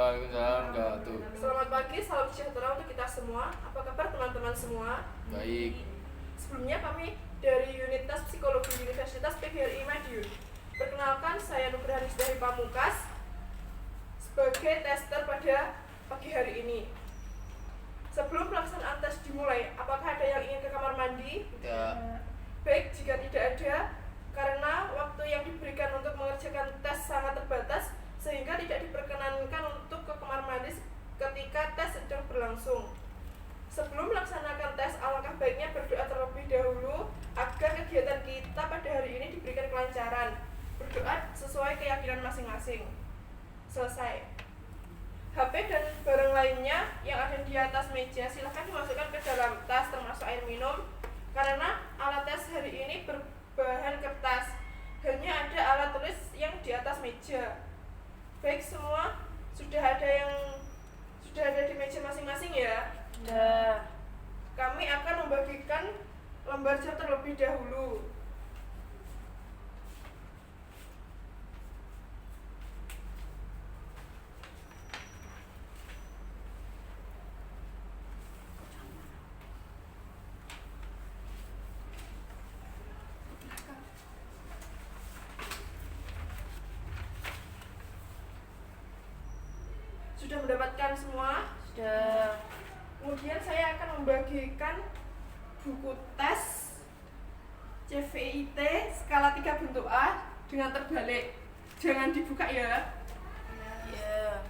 Waalaikumsalam warahmatullahi wabarakatuh. Selamat pagi, salam sejahtera untuk kita semua. Apa kabar teman-teman semua? Baik. Sebelumnya kami dari Unit Tes Psikologi Universitas PGRI Madiun. Perkenalkan, saya Nugraha Nisdahi Pamungkas sebagai tester pada pagi hari ini. Sebelum pelaksanaan tes dimulai, apakah ada yang ingin ke kamar mandi? Ya. Baik, jika tidak ada, karena waktu yang diberikan untuk mengerjakan tes sangat terbatas, sehingga tidak diperkenankan untuk ke kamar mandi ketika tes sedang berlangsung. Sebelum melaksanakan tes, alangkah baiknya berdoa terlebih dahulu agar kegiatan kita pada hari ini diberikan kelancaran. Berdoa sesuai keyakinan masing-masing. Selesai. HP dan barang lainnya yang ada di atas meja silahkan dimasukkan ke dalam tas, termasuk air minum, karena alat tes hari ini berbahan kertas. Hanya ada alat tulis yang di atas meja. Baik semua, sudah ada di meja masing-masing ya? Ya. Kami akan membagikan lembar jam terlebih dahulu. Sudah mendapatkan semua? Sudah. Kemudian saya akan membagikan buku tes CVIT skala 3 bentuk A dengan terbalik. Jangan dibuka ya. Ya.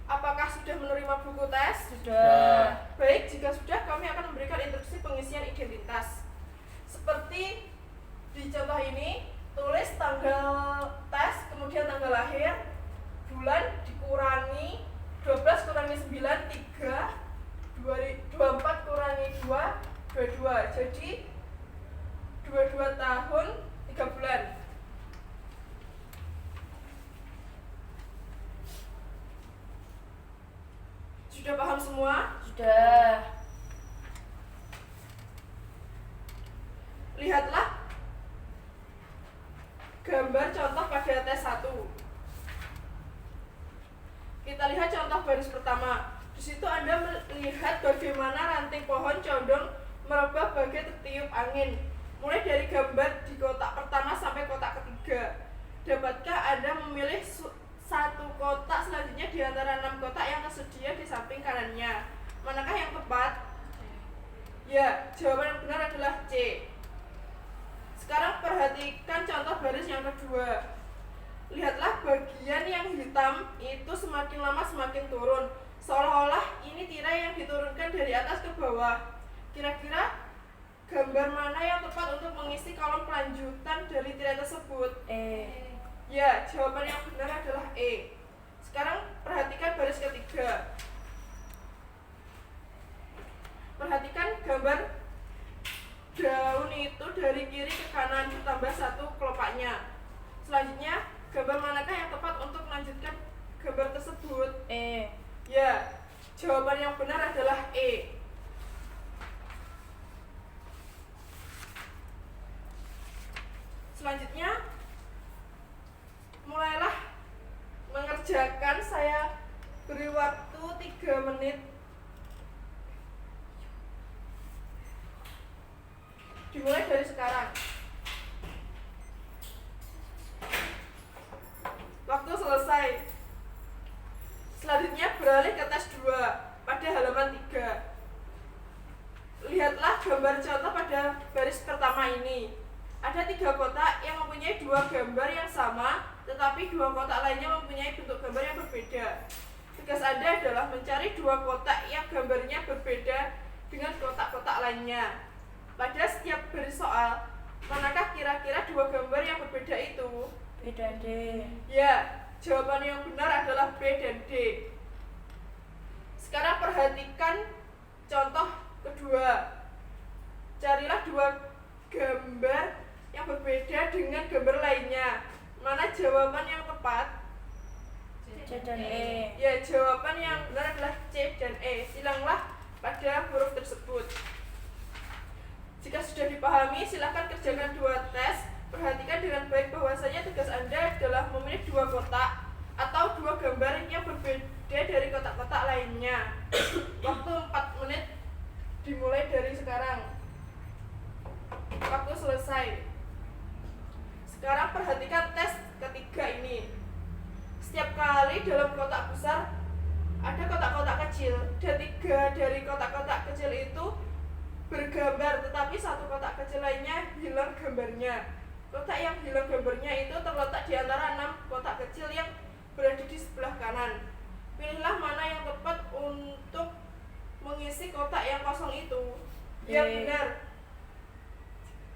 Apakah sudah menerima buku tes? Sudah. Baik, jika sudah, kami akan memberikan instruksi pengisian identitas. Seperti di contoh ini, tulis tanggal tes, kemudian tanggal lahir, bulan dikurangi 12 kurangi 9, 3, 24 kurangi 2, 22. Jadi 22 tahun 3 bulan. Sudah paham semua? Sudah. Lihatlah gambar contoh pada tes 1. Kita lihat contoh baris pertama. Di situ Anda melihat bagaimana ranting pohon condong merebah bagai tertiup angin. Mulai dari gambar di kotak pertama sampai kotak ketiga. Dapatkah Anda memilih satu kotak selanjutnya di antara 6 kotak yang tersedia di samping kanannya? Manakah yang tepat? Ya, jawaban yang benar adalah C. Sekarang perhatikan contoh baris yang kedua. Lihatlah bagian yang hitam itu semakin lama semakin turun, seolah-olah ini tirai yang diturunkan dari atas ke bawah. Kira-kira gambar mana yang tepat untuk mengisi kolom kelanjutan dari tirai tersebut? Ya, jawaban yang benar adalah E. Sekarang perhatikan baris ketiga. Perhatikan gambar daun itu dari kiri ke kanan ditambah 1 kelopaknya. Selanjutnya, gambar manakah yang tepat untuk melanjutkan gambar tersebut? Ya, jawaban yang benar adalah E. Selanjutnya, mulailah mengerjakan. Saya beri waktu 3 menit. Dimulai dari sekarang. Waktu selesai. Selanjutnya beralih ke tes 2 pada halaman 3. Lihatlah gambar contoh pada baris pertama ini. Ada 3 kotak yang mempunyai 2 gambar yang sama, tetapi 2 kotak lainnya mempunyai bentuk gambar yang berbeda. Tugas Anda adalah mencari 2 kotak yang gambarnya berbeda dengan kotak-kotak lainnya. Pada setiap baris soal, manakah kira-kira 2 gambar yang berbeda itu? B dan D. Ya, jawaban yang benar adalah B dan D. Sekarang perhatikan contoh kedua. Carilah 2 gambar yang berbeda dengan gambar lainnya. Mana jawaban yang tepat? C dan E. Ya, jawaban yang benar adalah C dan E. Silanglah pada huruf tersebut. Jika sudah dipahami, silakan kerjakan 2 tes. Perhatikan dengan baik bahwasanya tugas Anda adalah memilih 2 kotak atau 2 gambar yang berbeda dari kotak-kotak lainnya. Waktu 4 menit dimulai dari sekarang. Waktu selesai. Sekarang perhatikan tes ketiga ini. Setiap kali dalam kotak besar ada kotak-kotak kecil, dan 3 dari kotak-kotak kecil itu bergambar, tetapi 1 kotak kecil lainnya hilang gambarnya. Kotak yang hilang gambarnya itu terletak di antara 6 kotak kecil yang berada di sebelah kanan. Pilihlah mana yang tepat untuk mengisi kotak yang kosong itu. Ya benar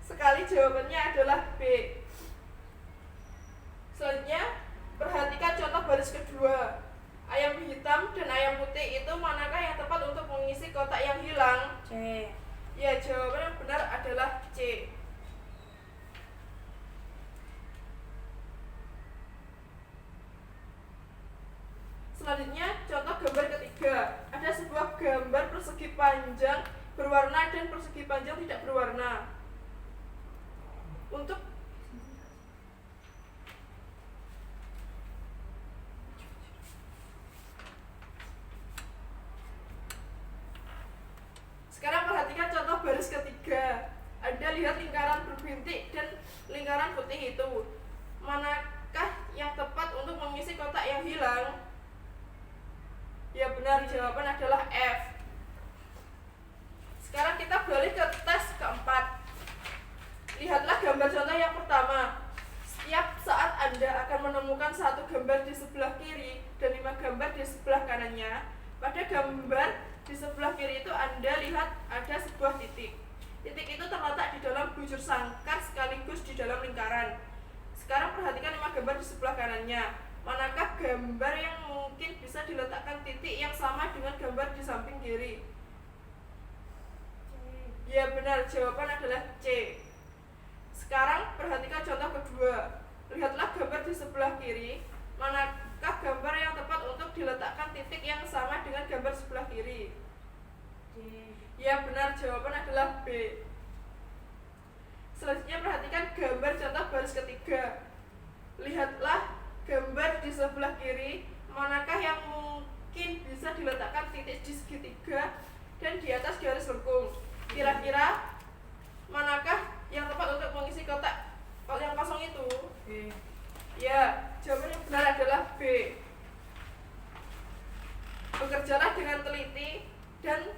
sekali, jawabannya adalah B. Selanjutnya, perhatikan contoh baris kedua. Ayam hitam dan ayam putih itu manakah yang tepat untuk mengisi kotak yang hilang? C. Ya, jawaban yang benar adalah C. Selanjutnya, contoh gambar ketiga. Ada sebuah gambar persegi panjang berwarna dan persegi panjang tidak berwarna. Untuk sekarang perhatikan contoh baris ketiga. Anda lihat lingkaran berbintik dan lingkaran putih itu. Manakah yang tepat untuk mengisi kotak yang hilang? Ya benar, jawaban adalah F. Sekarang kita beralih ke tes keempat. Lihatlah gambar contoh yang pertama. Setiap saat Anda akan menemukan 1 gambar di sebelah kiri dan 5 gambar di sebelah kanannya. Pada gambar di sebelah kiri itu Anda lihat ada sebuah titik. Titik itu terletak di dalam bujur sangkar sekaligus di dalam lingkaran. Sekarang perhatikan 5 gambar di sebelah kanannya. Manakah gambar yang mungkin bisa diletakkan titik yang sama dengan gambar di samping kiri? Ya benar, jawaban adalah C. Sekarang perhatikan contoh kedua. Lihatlah gambar di sebelah kiri. Manakah gambar yang tepat untuk diletakkan titik yang sama dengan gambar sebelah kiri? D. Ya benar, jawaban adalah B. Selanjutnya perhatikan gambar contoh baris ketiga. Lihatlah gambar di sebelah kiri. Manakah yang mungkin bisa diletakkan titik di segitiga dan di atas garis lengkung? Kira-kira manakah yang tepat untuk mengisi kotak yang kosong itu? B. Ya, jawaban yang benar adalah B. Bekerjalah dengan teliti dan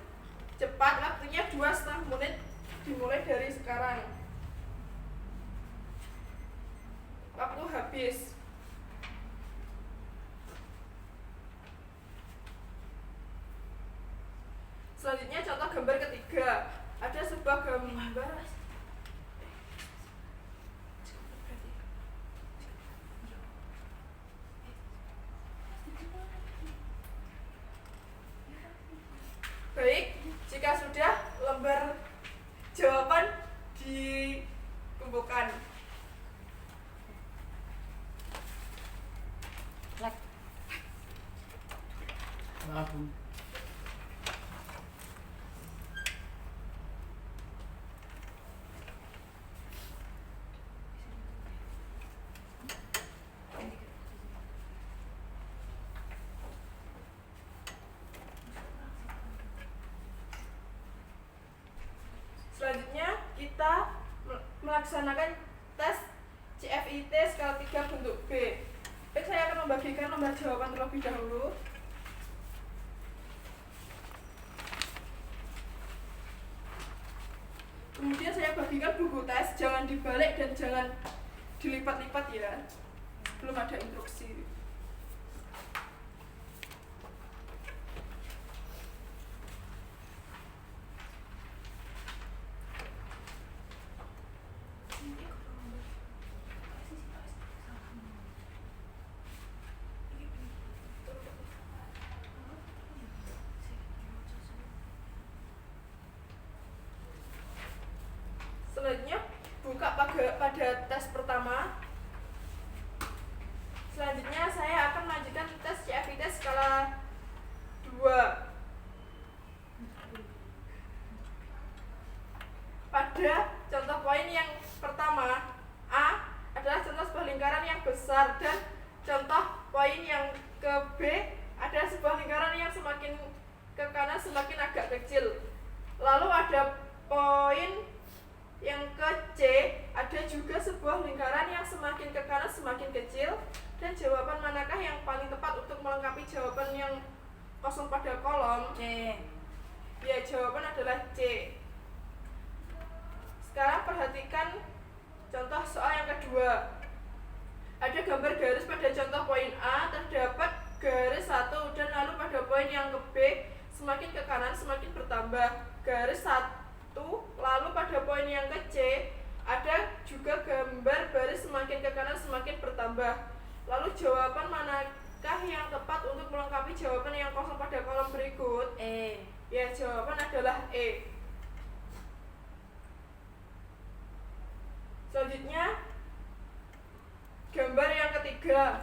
cepat. Waktunya 2,5 menit dimulai dari sekarang. Waktu habis. Selanjutnya contoh gambar ketiga. Ada sebuah gambar. Baik, jika sudah, lembar jawaban dikumpulkan. Like. Selanjutnya kita melaksanakan tes CFIT skala 3 bentuk B. Baik, saya akan membagikan lembar jawaban terlebih dahulu. Kemudian saya bagikan buku tes, jangan dibalik dan jangan dilipat-lipat ya. Belum ada instruksi. Selanjutnya buka pada tes pertama. Selanjutnya saya akan melanjutkan tes CFIT skala 2. Pada pada contoh poin yang pertama, A adalah contoh sebuah lingkaran yang besar, dan contoh poin yang ke B adalah sebuah lingkaran yang semakin ke kanan semakin agak kecil. Lalu ada poin yang ke C, ada juga sebuah lingkaran yang semakin ke kanan semakin kecil, dan jawaban manakah yang paling tepat untuk melengkapi jawaban yang kosong pada kolom? C. Ya, jawaban adalah C. Sekarang perhatikan contoh soal yang kedua. Ada gambar garis pada contoh poin A, terdapat garis 1, dan lalu pada poin yang ke B semakin ke kanan semakin bertambah. Garis 1, lalu pada poin yang ke C ada juga gambar garis semakin ke kanan semakin bertambah. Lalu jawaban manakah yang tepat untuk melengkapi jawaban yang kosong pada kolom berikut? E. Ya, jawaban adalah E. Selanjutnya, gambar yang ketiga.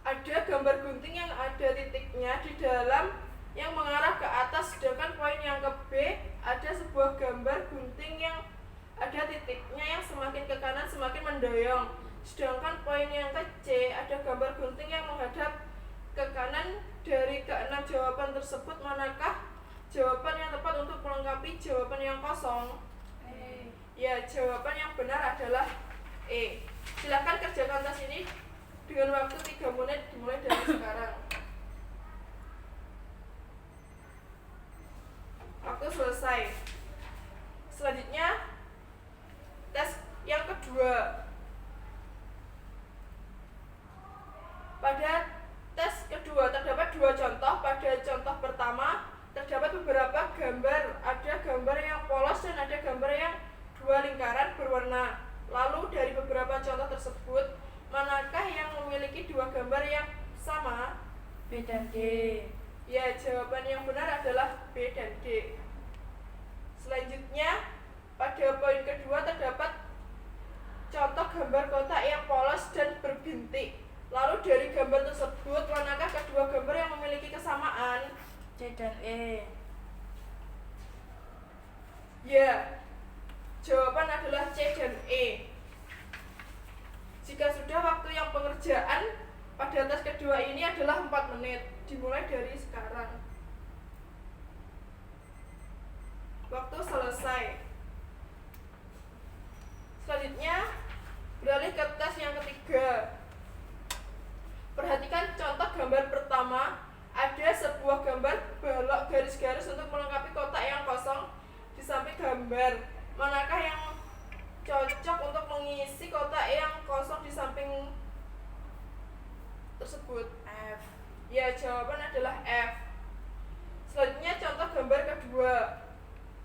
Ada gambar gunting yang ada titiknya di dalam yang mengarah ke atas, sedangkan poin yang ke B ada sebuah gambar gunting yang ada titiknya yang semakin ke kanan semakin mendayung. Sedangkan poin yang ke C ada gambar gunting yang menghadap ke kanan. Dari keenam jawaban tersebut, manakah jawaban yang tepat untuk melengkapi jawaban yang kosong? E. Ya, jawaban yang benar adalah E. Silakan kerjakan tes ini dengan waktu 3 menit dimulai dari sekarang. Waktu selesai. Selanjutnya, tes yang kedua. Pada tes kedua terdapat 2 contoh. Pada contoh pertama terdapat beberapa gambar. Ada gambar yang polos dan ada gambar yang 2 lingkaran berwarna. Lalu dari beberapa contoh tersebut, manakah yang memiliki 2 gambar yang sama? B dan D. Ya, jawaban yang benar adalah B dan D. Selanjutnya, pada poin kedua terdapat contoh gambar kotak yang polos dan berbintik. Lalu dari gambar tersebut, manakah kedua gambar yang memiliki kesamaan? C dan E. Ya, jawaban adalah C dan E. Jika sudah, waktu yang pengerjaan pada tes kedua ini adalah 4 menit. Dimulai dari sekarang. Waktu selesai. Selanjutnya, beralih ke tes yang ketiga. Perhatikan contoh gambar pertama. Ada sebuah gambar balok garis-garis untuk melengkapi kotak yang kosong di samping gambar. Manakah yang cocok untuk mengisi kotak yang kosong di samping tersebut? F. Ya, jawaban adalah F. Selanjutnya, contoh gambar kedua.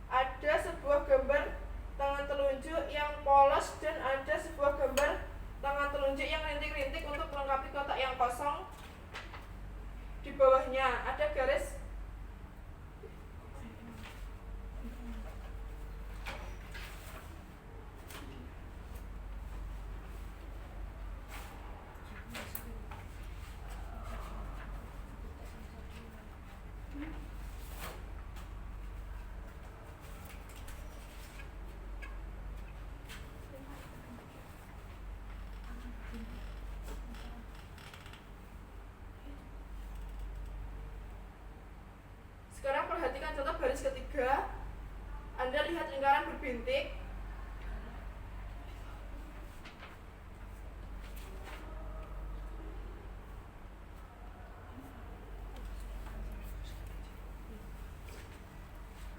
Ada sebuah gambar tangan telunjuk yang polos dan ada sebuah gambar tangan telunjuk yang rintik-rintik untuk melengkapi kotak yang kosong. Di bawahnya ada garis Sekarang perhatikan contoh baris ketiga. Anda lihat lingkaran berbintik.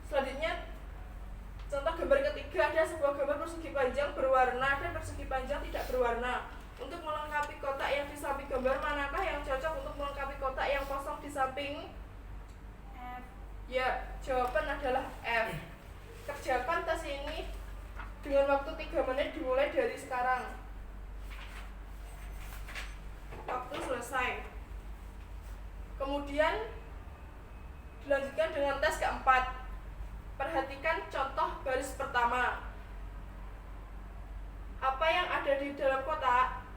Selanjutnya, contoh gambar ketiga, ada sebuah gambar persegi panjang berwarna dan persegi panjang tidak berwarna. Untuk melengkapi kotak yang di samping gambar, manakah yang cocok untuk melengkapi kotak yang kosong di samping? F. Ya, jawaban adalah F. Kerjakan tes ini dengan waktu 3 menit dimulai dari sekarang. Waktu selesai. Kemudian dilanjutkan dengan tes keempat. Perhatikan contoh baris pertama. Apa yang ada di dalam kotak?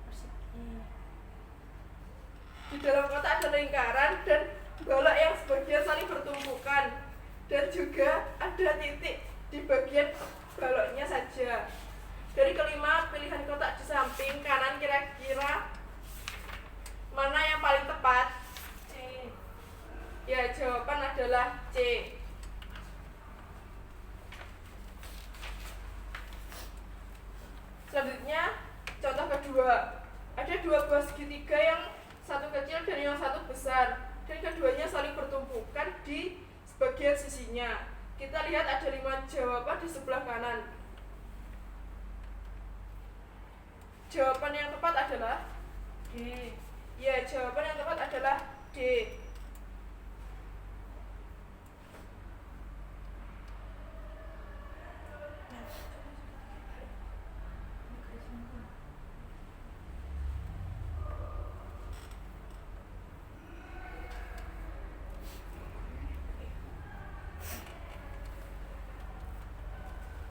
Persegi. Di dalam kotak ada lingkaran dan balok yang sebagian saling bertumpukan, dan juga ada titik Ya, jawaban adalah C. Selanjutnya, contoh kedua. Ada dua buah segitiga yang satu kecil dan yang satu besar, dan keduanya saling bertumpukan di sebagian sisinya. Kita lihat ada 5 jawaban di sebelah kanan. Jawaban yang tepat adalah D. Ya, jawaban yang tepat adalah D.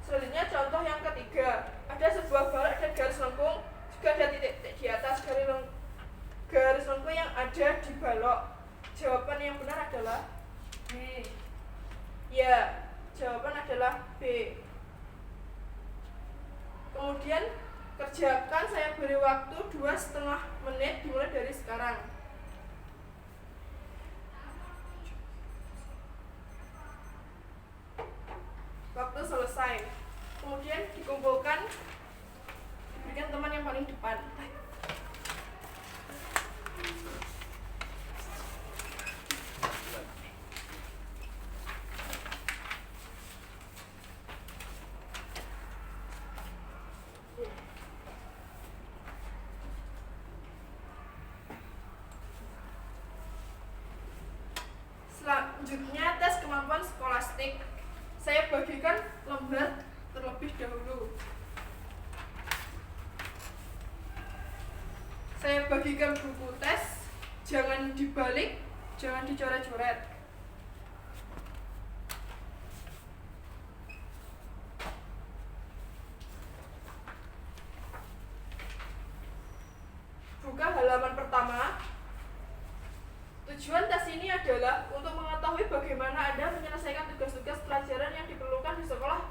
Selanjutnya contoh yang ketiga. Ada sebuah balok dan garis lengkung, juga ada titik-titik di atas garis lengkung yang ada di balok. Jawaban yang benar adalah B. Ya, jawaban adalah B. Kemudian kerjakan, saya beri waktu 2,5 menit dimulai dari sekarang. Waktu selesai. Kemudian dikumpulkan, diberikan teman yang paling depan. Selanjutnya tes kemampuan skolastik. Saya bagikan lembar terlebih dahulu. Saya bagikan buku tes, jangan dibalik, jangan dicoret-coret. Buka halaman pertama. Tujuan tes ini adalah untuk mengetahui bagaimana Anda menyelesaikan tugas-tugas pelajaran yang diperlukan di sekolah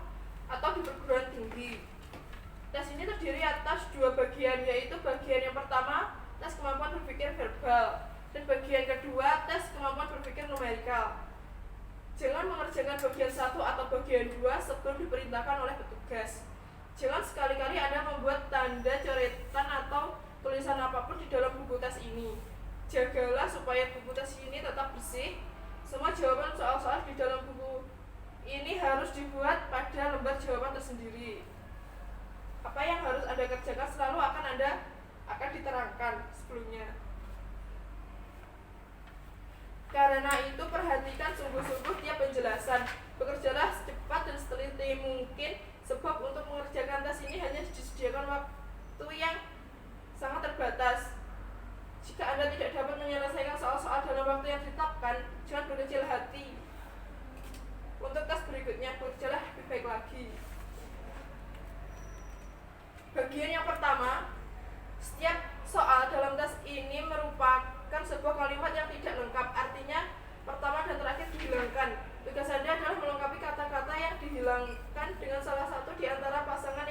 atau di perguruan tinggi. Tes ini terdiri atas 2 bagian, yaitu bagian yang pertama, tes kemampuan berpikir verbal, dan bagian kedua, tes kemampuan berpikir numerikal. Jangan mengerjakan bagian 1 atau bagian 2 sebelum diperintahkan oleh petugas. Jangan sekali-kali Anda membuat tanda, coretan, atau tulisan apapun di dalam buku tes ini. Jagalah supaya buku tes ini tetap bersih. Semua jawaban soal-soal di dalam buku ini harus dibuat pada lembar jawaban tersendiri. Apa yang harus Anda kerjakan selalu akan diterangkan sebelumnya. Karena itu perhatikan sungguh-sungguh tiap penjelasan. Bekerjalah secepat dan seteliti mungkin, sebab untuk mengerjakan tes ini hanya disediakan waktu yang sangat terbatas. Jika Anda tidak dapat menyelesaikan soal-soal dalam waktu yang ditetapkan, jangan berkecil hati. Untuk tes berikutnya, bekerjalah lebih baik lagi. Bagian yang pertama, setiap soal dalam tes ini merupakan sebuah kalimat yang tidak lengkap. Artinya, pertama dan terakhir dihilangkan. Tugas Anda adalah melengkapi kata-kata yang dihilangkan dengan salah satu di antara pasangan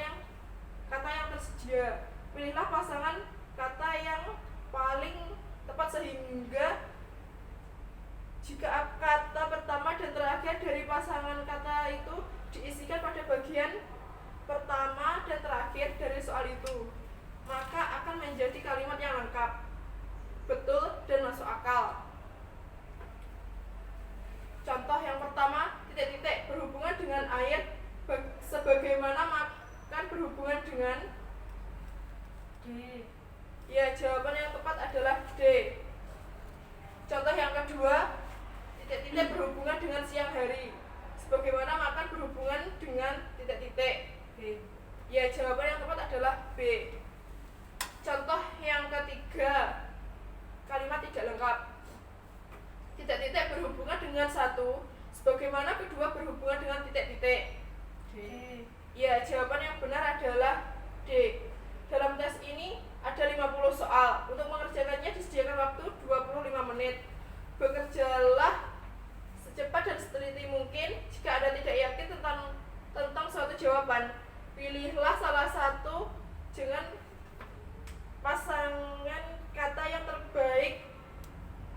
kata yang tersedia. Pilihlah pasangan kata yang paling tepat sehingga jika kata pertama dan terakhir dari pasangan kata itu diisikan pada bagian pertama dan terakhir dari soal itu, maka akan menjadi kalimat yang lengkap, betul, dan masuk akal. Contoh yang pertama, titik-titik berhubungan dengan air sebagaimana makan berhubungan dengan D. Ya, jawaban yang tepat adalah D. Contoh yang kedua, titik-titik berhubungan dengan siang hari sebagaimana makan berhubungan dengan titik-titik. B. Ya, jawaban yang tepat adalah B. Contoh yang ketiga, kalimat tidak lengkap. Titik-titik berhubungan dengan satu sebagaimana kedua berhubungan dengan titik-titik. D. Ya, jawaban yang benar adalah D. Dalam tes ini ada 50 soal. Untuk mengerjakannya disediakan waktu 25 menit. Bekerjalah secepat dan seteliti mungkin. Jika Anda tidak yakin tentang suatu jawaban, pilihlah salah satu dengan pasangan kata yang terbaik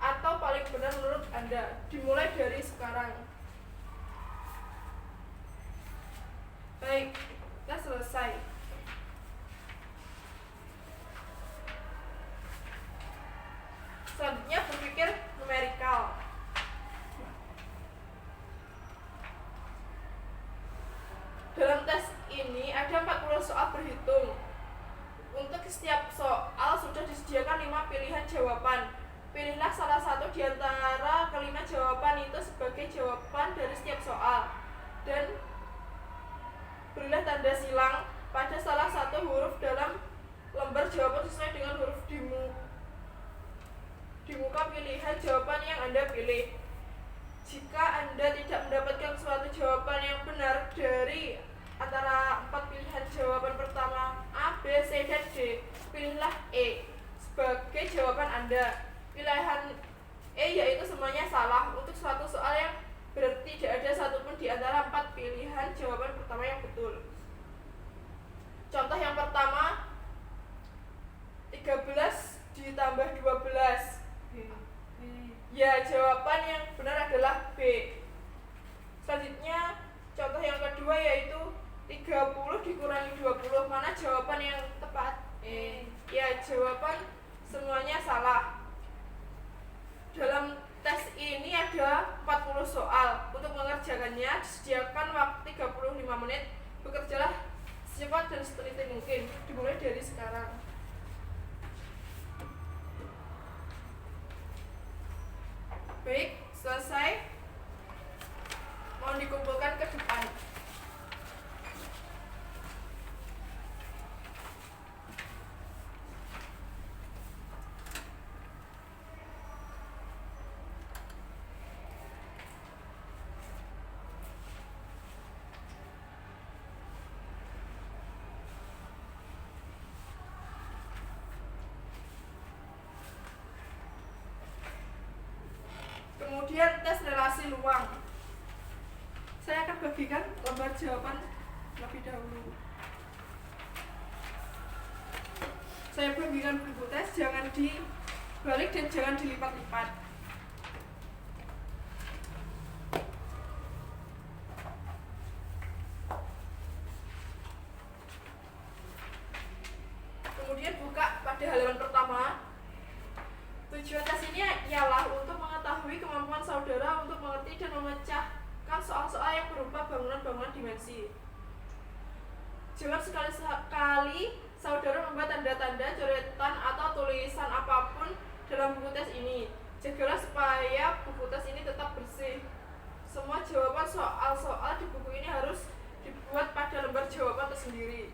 atau paling benar menurut Anda. Dimulai dari sekarang. Baik, kita selesai. Selanjutnya berpikir numerikal. Dalam tes ini ada 40 soal berhitung. Untuk setiap soal sudah disediakan 5 pilihan jawaban. Pilihlah salah satu di antara kelima jawaban itu sebagai jawaban dari setiap soal. Dan berilah tanda silang pada salah satu huruf dalam lembar jawaban sesuai dengan huruf di muka pilihan jawaban yang Anda pilih. Jika Anda tidak mendapatkan suatu jawaban yang benar dari antara 4 pilihan jawaban pertama A, B, C, dan D, pilihlah E sebagai jawaban Anda. Pilihan E yaitu semuanya salah untuk suatu soal yang berarti tidak ada satupun di antara 4 pilihan jawaban pertama yang betul. Contoh yang pertama, 13 ditambah 12. Ya, jawaban yang benar adalah B. Selanjutnya, contoh yang kedua yaitu 30 dikurangi 20. Mana jawaban yang tepat? Ya, jawaban semuanya salah. Dalam tes ini ada 40 soal. Untuk mengerjakannya disediakan waktu 35 menit. Bekerjalah secepat dan seteliti mungkin. Dimulai dari sekarang. Baik, selesai. Mohon dikumpulkan ke depan. Kemudian tes relasi luang. Saya akan bagikan lembar jawaban lebih dahulu. Saya bagikan buku tes, jangan dibalik dan jangan dilipat-lipat. Kemudian buka pada halaman pertama. Tujuan tes ini ialah untuk mengetahui kemampuan saudara untuk mengerti dan memecahkan soal-soal yang berupa bangunan-bangunan dimensi. Jangan sekali-sekali saudara membuat tanda-tanda, coretan, atau tulisan apapun dalam buku tes ini. Jagalah supaya buku tes ini tetap bersih. Semua jawaban soal-soal di buku ini harus dibuat pada lembar jawaban tersendiri.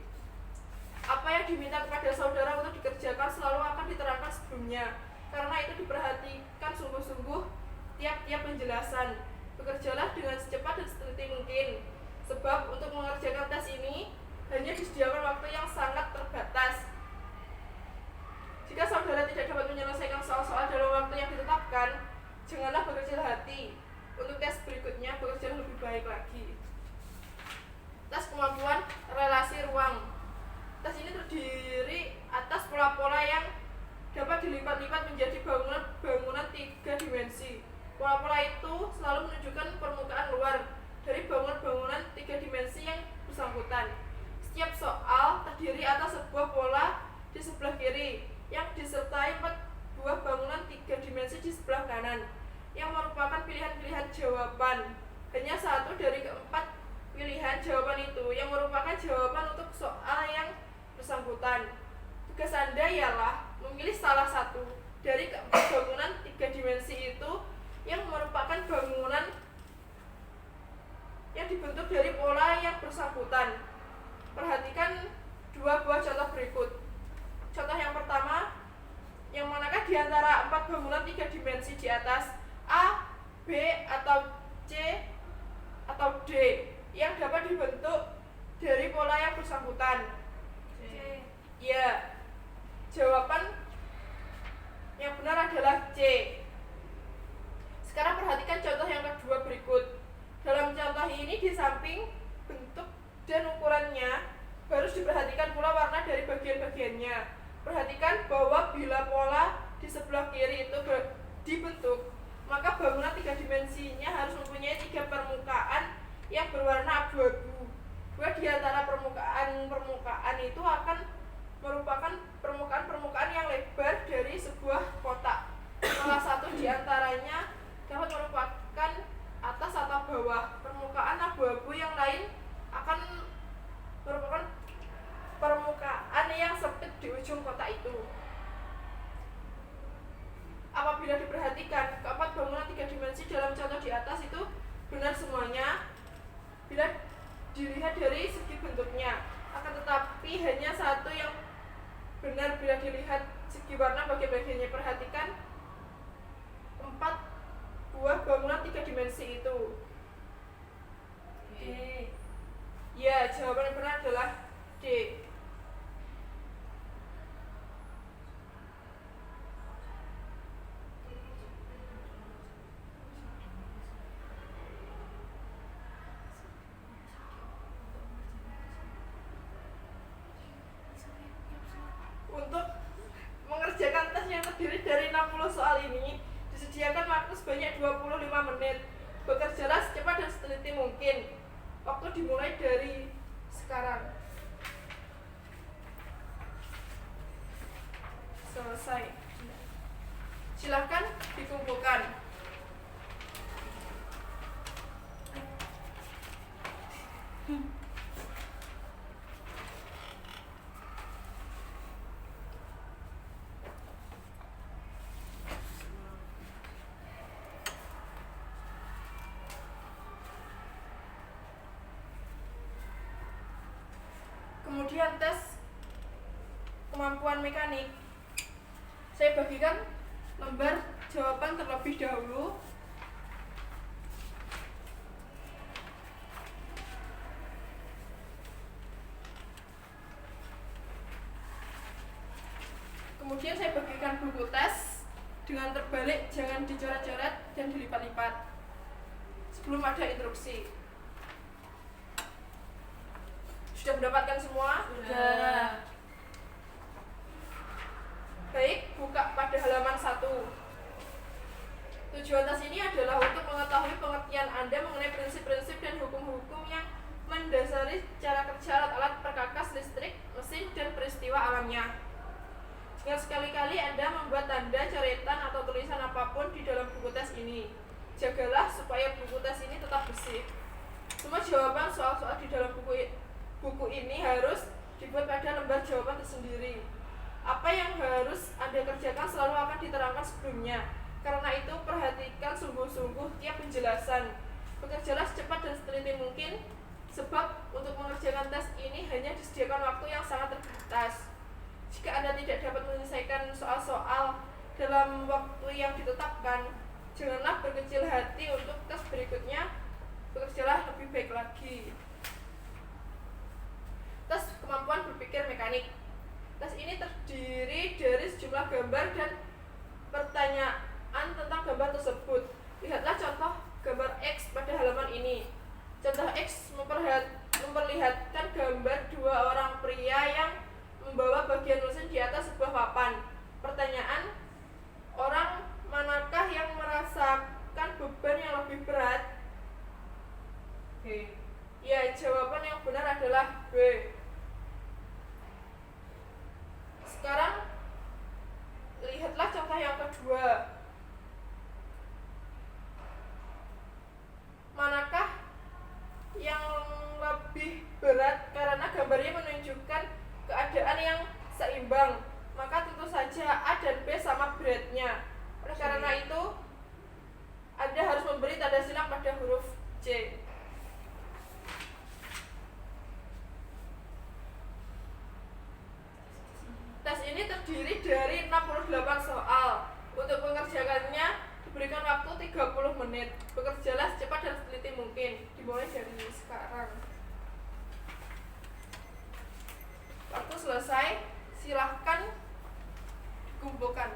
Apa yang diminta kepada saudara untuk dikerjakan selalu akan diterangkan sebelumnya. Karena itu diperhatikan sungguh-sungguh tiap-tiap penjelasan. Bekerjalah dengan secepat dan seteliti mungkin. Sebab untuk mengerjakan tes ini hanya disediakan waktu yang sangat terbatas. Jika saudara tidak dapat menyelesaikan soal-soal dalam waktu yang ditetapkan, janganlah berkecil hati. Untuk tes berikutnya, bekerja lebih baik lagi. Tes kemampuan relasi ruang. Tes ini terdiri atas pola-pola yang dapat dilipat-lipat menjadi bangunan 3 dimensi. Pola-pola itu selalu menunjukkan permukaan luar dari bangunan-bangunan 3 dimensi yang bersangkutan. Setiap soal terdiri atas sebuah pola di sebelah kiri yang disertai 4 buah bangunan 3 dimensi di sebelah kanan yang merupakan pilihan-pilihan jawaban. Hanya satu dari keempat pilihan jawaban itu yang merupakan jawaban untuk soal yang bersangkutan. Tugas Anda ialah memilih salah satu dari keempat bangunan 3 dimensi itu yang merupakan bangunan yang dibentuk dari pola yang bersangkutan. Perhatikan 2 buah contoh berikut. Contoh yang pertama, yang manakah di antara 4 bangunan 3 dimensi di atas A, B, atau C, atau D yang dapat dibentuk dari pola yang bersangkutan? C. Ya. Jawaban yang benar adalah C. Sekarang perhatikan contoh yang kedua berikut. Dalam contoh ini di samping bentuk dan ukurannya harus diperhatikan pula warna dari bagian-bagiannya. Perhatikan bahwa bila pola di sebelah kiri itu dibentuk, maka bangunan 3 dimensinya harus mempunyai 3 permukaan yang berwarna abu-abu. Dua di antara permukaan itu akan merupakan permukaan yang lebar dari sebuah kotak. Salah satu di antaranya dapat merupakan atas atau bawah. Permukaan abu-abu yang lain akan merupakan permukaan yang sempit di ujung kotak itu. Apabila diperhatikan, keempat bangunan 3 dimensi dalam contoh di atas itu benar semuanya bila dilihat dari segi bentuknya. Akan tetapi hanya satu yang benar bila dilihat segi warna bagian-bagiannya. Perhatikan 4 buah bangunan 3 dimensi itu. D. Ya, jawaban yang benar adalah D. Untuk mengerjakan tes yang terdiri dari 60 soal ini, disediakan waktu sebanyak 25 menit. Bekerjalah secepat dan seteliti mungkin. Waktu dimulai dari sekarang. Selesai. Silakan dikumpulkan. Kemudian tes kemampuan mekanik. Saya bagikan lembar jawaban terlebih dahulu. Kemudian saya bagikan buku tes dengan terbalik, jangan dicoret-coret dan dilipat-lipat. Sebelum ada instruksi. Sudah mendapatkan semua? Sudah. Baik, buka pada halaman 1. Tujuan tes ini adalah untuk mengetahui pengertian Anda mengenai prinsip-prinsip dan hukum-hukum yang mendasari cara kerja alat-alat perkakas listrik, mesin, dan peristiwa alamnya. Jangan sekali-kali Anda membuat tanda, coretan, atau tulisan apapun di dalam buku tes ini. Jagalah supaya buku tes ini tetap bersih. Semua jawaban soal-soal di dalam buku ini harus dibuat pada lembar jawaban tersendiri. Apa yang harus Anda kerjakan selalu akan diterangkan sebelumnya. Karena itu perhatikan sungguh-sungguh tiap penjelasan. Bekerjalah secepat dan seteliti mungkin, sebab untuk mengerjakan tes ini hanya disediakan waktu yang sangat terbatas. Jika Anda tidak dapat menyelesaikan soal-soal dalam waktu yang ditetapkan, janganlah berkecil hati untuk tes berikutnya. Bekerjalah lebih baik lagi. Tes kemampuan berpikir mekanik. Tes ini terdiri dari sejumlah gambar dan pertanyaan tentang gambar tersebut. Lihatlah contoh gambar X pada halaman ini. Contoh X memperlihatkan gambar 2 orang pria yang membawa bagian mesin di atas sebuah papan. Pertanyaan, orang manakah yang merasakan beban yang lebih berat? B. Ya, jawaban yang benar adalah B. Sekarang lihatlah contoh yang kedua. Manakah yang lebih berat? Karena gambarnya menunjukkan keadaan yang seimbang, maka tentu saja A dan B sama beratnya. Oleh karena itu, Anda harus memberi tanda silang pada huruf C. Tes ini terdiri dari 68 soal. Untuk mengerjakannya diberikan waktu 30 menit. Bekerjalah secepat dan seteliti mungkin. Dimulai dari sekarang. Waktu selesai, silahkan kumpulkan.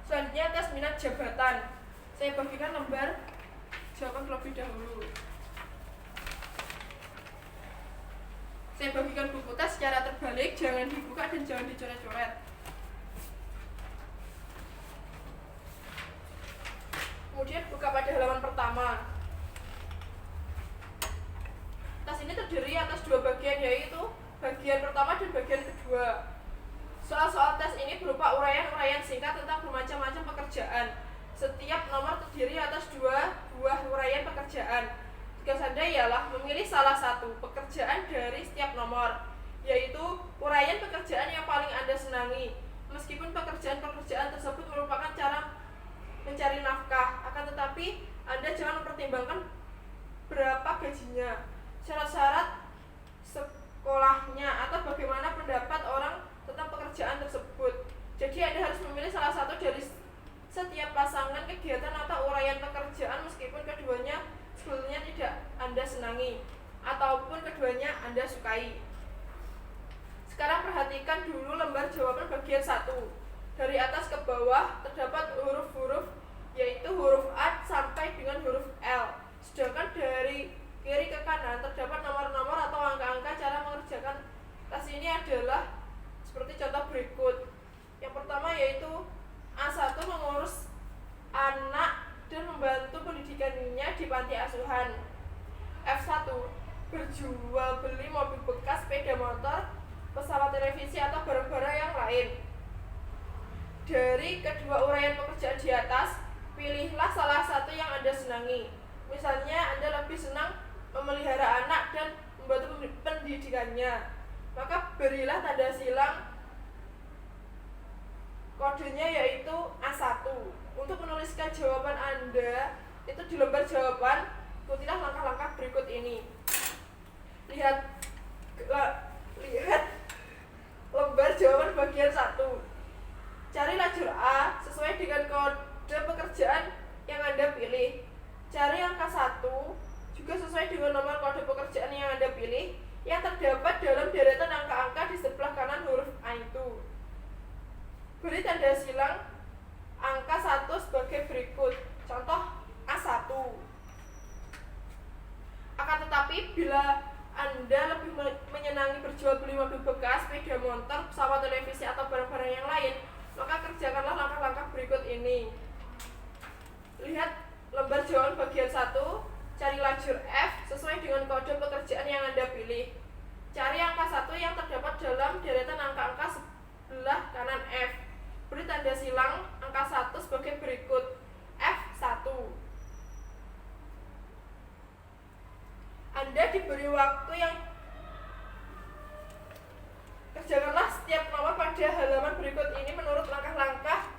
Selanjutnya tes minat jabatan. Saya bagikan lembar jawaban terlebih dahulu. Saya bagikan buku tes secara terbalik, jangan dibuka dan jangan dicoret-coret. Kemudian buka pada halaman pertama. Tas ini terdiri atas dua bagian, yaitu bagian pertama dan bagian kedua. Soal-soal tes ini berupa uraian-uraian singkat tentang bermacam-macam pekerjaan. Setiap nomor terdiri atas dua buah uraian pekerjaan. Tugas Anda ialah memilih salah satu pekerjaan dari setiap nomor, yaitu uraian pekerjaan yang paling Anda senangi. Meskipun pekerjaan-pekerjaan tersebut merupakan cara mencari nafkah, akan tetapi Anda jangan mempertimbangkan berapa gajinya, syarat-syarat sekolahnya, atau bagaimana pendapat orang tentang pekerjaan tersebut. Jadi Anda harus memilih salah satu dari setiap pasangan kegiatan atau uraian pekerjaan meskipun keduanya sebetulnya tidak Anda senangi ataupun keduanya Anda sukai. Sekarang perhatikan dulu lembar jawaban bagian 1. Dari atas ke bawah terdapat huruf-huruf, yaitu huruf A sampai dengan huruf L. Sedangkan dari kiri ke kanan terdapat nomor-nomor atau angka-angka. Cara mengerjakan tes ini adalah seperti contoh berikut. Yang pertama yaitu A1 mengurus anak dan membantu pendidikannya di panti asuhan. F1 berjual beli mobil bekas, sepeda motor, pesawat televisi atau barang-barang yang lain. Dari kedua uraian pekerjaan di atas, pilihlah salah satu yang Anda senangi. Misalnya Anda lebih senang memelihara anak dan membantu pendidikannya, maka berilah tanda silang kodenya yaitu A1. Untuk menuliskan jawaban Anda itu di lembar jawaban, ikutilah langkah-langkah berikut ini. Lihat lembar jawaban bagian 1. Cari lajur A sesuai dengan kode pekerjaan yang Anda pilih. Cari angka 1 juga sesuai dengan nomor kode pekerjaan yang Anda pilih yang terdapat dalam deretan angka-angka di sebelah kanan huruf A itu. Beri tanda silang angka 1 sebagai berikut. Contoh A1. Akan tetapi bila Anda lebih menyenangi berjual beli mobil bekas, sepeda motor, pesawat televisi atau barang-barang yang lain, maka kerjakanlah langkah-langkah berikut ini. Lihat lembar jawaban bagian 1. Cari lajur F sesuai dengan kode pekerjaan yang Anda pilih. Cari angka 1 yang terdapat dalam deretan angka-angka sebelah kanan F. Beri tanda silang angka 1 sebagai berikut. F1. Anda diberi waktu yang kerjakanlah setiap nomor pada halaman berikut ini menurut langkah-langkah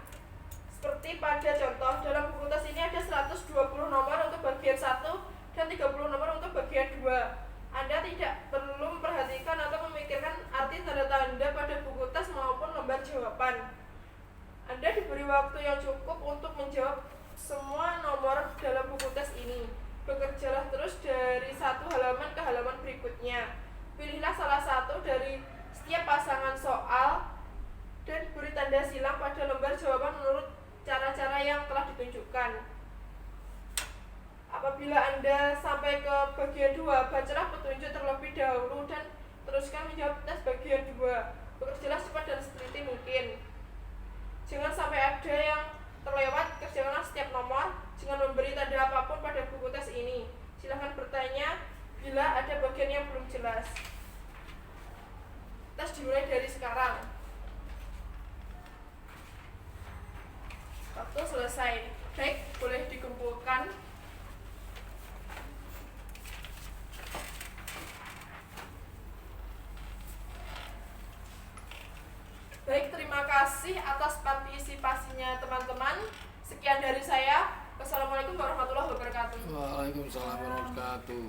seperti pada contoh. Dalam buku tes ini ada 120 nomor untuk bagian 1 dan 30 nomor untuk bagian 2. Anda tidak perlu memperhatikan atau memikirkan arti tanda-tanda pada buku tes maupun lembar jawaban. Anda diberi waktu yang cukup untuk menjawab semua nomor dalam buku tes ini. Bekerjalah terus dari satu halaman ke halaman berikutnya. Pilihlah salah satu dari setiap pasangan soal dan beri tanda silang pada lembar jawaban menurut cara-cara yang telah ditunjukkan. Apabila Anda sampai ke bagian 2, bacalah petunjuk terlebih dahulu dan teruskan menjawab tes bagian 2. Bekerjalah cepat dan seteliti mungkin. Jangan sampai ada yang terlewat. Kerjakanlah setiap nomor. Jangan memberi tanda apapun pada buku tes ini. Silahkan bertanya bila ada bagian yang belum jelas. Tes dimulai dari sekarang. Waktu selesai. Baik, boleh dikumpulkan. Baik, terima kasih atas partisipasinya teman-teman. Sekian dari saya. Wassalamualaikum warahmatullahi wabarakatuh. Waalaikumsalam warahmatullahi wabarakatuh.